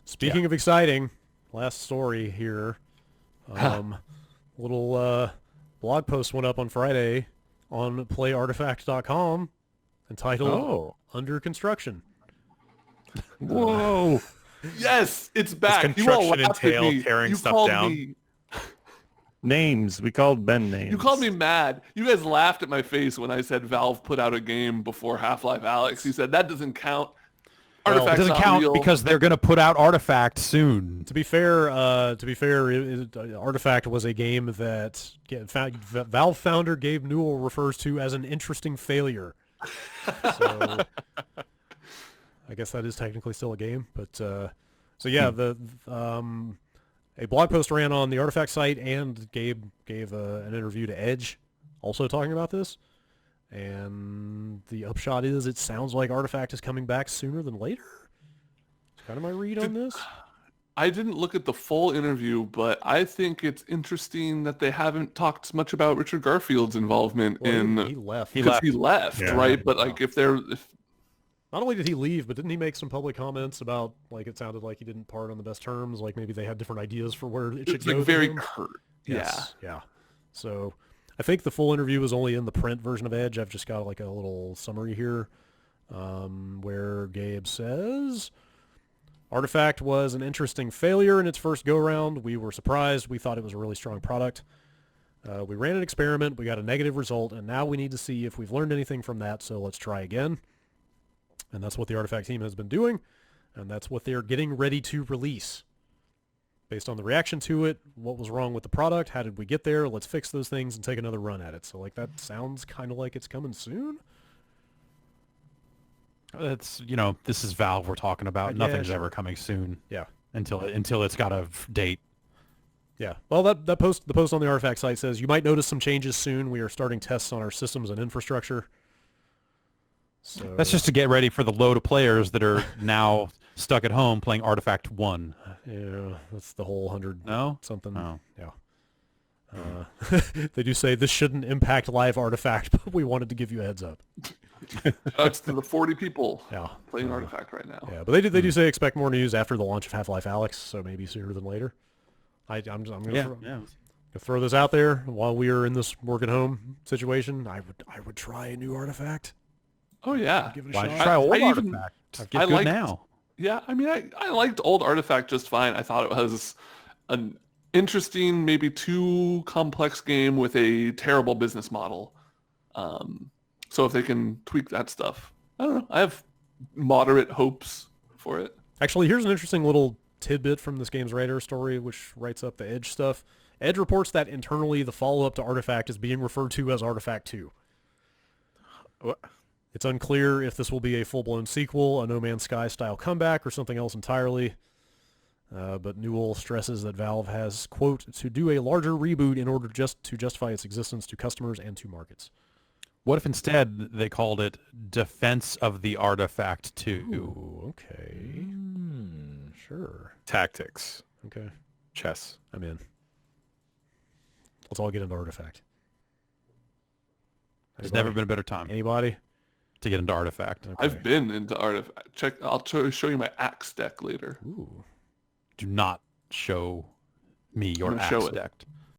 Speaking of exciting, last story here. Little blog post went up on Friday on playartifact.com entitled Under Construction. Whoa. Yes, it's Does back. You all construction laughed at entail me. tearing You stuff called down? me. Names. We called Ben names. You called me mad. You guys laughed at my face when I said Valve put out a game before Half-Life Alyx. You said that doesn't count. Well, It Artifact's doesn't not count real. because they're going to put out Artifact soon. To be fair, Artifact was a game that Valve founder Gabe Newell refers to as an interesting failure. So I guess that is technically still a game, but so yeah, a blog post ran on the Artifact site, and Gabe gave an interview to Edge, also talking about this. And the upshot is, it sounds like Artifact is coming back sooner than later. That's kind of my read on this. I didn't look at the full interview, but I think it's interesting that they haven't talked much about Richard Garfield's involvement Well, he left. because he left, Yeah. right? But like, if Not only did he leave, but didn't he make some public comments about, like, it sounded like he didn't part on the best terms, like maybe they had different ideas for where it should it's go. like to very him? curt. Yes, yeah. So I think the full interview is only in the print version of Edge. I've just got like a little summary here where Gabe says, Artifact was an interesting failure in its first go-round. We were surprised. We thought it was a really strong product. We ran an experiment. We got a negative result, and now we need to see if we've learned anything from that, so let's try again. And that's what the Artifact team has been doing, and that's what they're getting ready to release. Based on the reaction to it, what was wrong with the product, how did we get there, let's fix those things and take another run at it. So like that sounds kind of like it's coming soon. It's, this is Valve we're talking about. Yeah, Nothing's sure. ever coming soon Yeah. until it's got a date. Yeah. Well, the post on the Artifact site says, you might notice some changes soon. We are starting tests on our systems and infrastructure. So That's just to get ready for the load of players that are now stuck at home playing Artifact 1. Yeah, that's the whole 100 No? something. Oh. Yeah. They do say this shouldn't impact live Artifact, but we wanted to give you a heads up. That's to the 40 people Yeah. playing Artifact right now. Yeah, but they do say expect more news after the launch of Half-Life Alyx, so maybe sooner than later. I'm going to throw this out there while we are in this work at home situation. I would try a new Artifact. Oh yeah. Give it a Why shot. don't you try old I even- Artifact? Get I good liked- now. Yeah, I mean, I liked old Artifact just fine. I thought it was an interesting, maybe too complex game with a terrible business model. So if they can tweak that stuff, I don't know. I have moderate hopes for it. Actually, here's an interesting little tidbit from this game's writer story, which writes up the Edge stuff. Edge reports that internally the follow-up to Artifact is being referred to as Artifact 2. What? It's unclear if this will be a full-blown sequel, a No Man's Sky style comeback, or something else entirely. But Newell stresses that Valve has, quote, to do a larger reboot in order just to justify its existence to customers and to markets. What if instead they called it Defense of the Artifact 2? Ooh, okay. Sure. Tactics. Okay. Chess. I'm in. Let's all get into Artifact. There's never been a better time Anybody? to get into Artifact. Okay. I've been into Artifact. I'll show you my axe deck later. Ooh. Do not show me your I'm gonna axe show it. deck.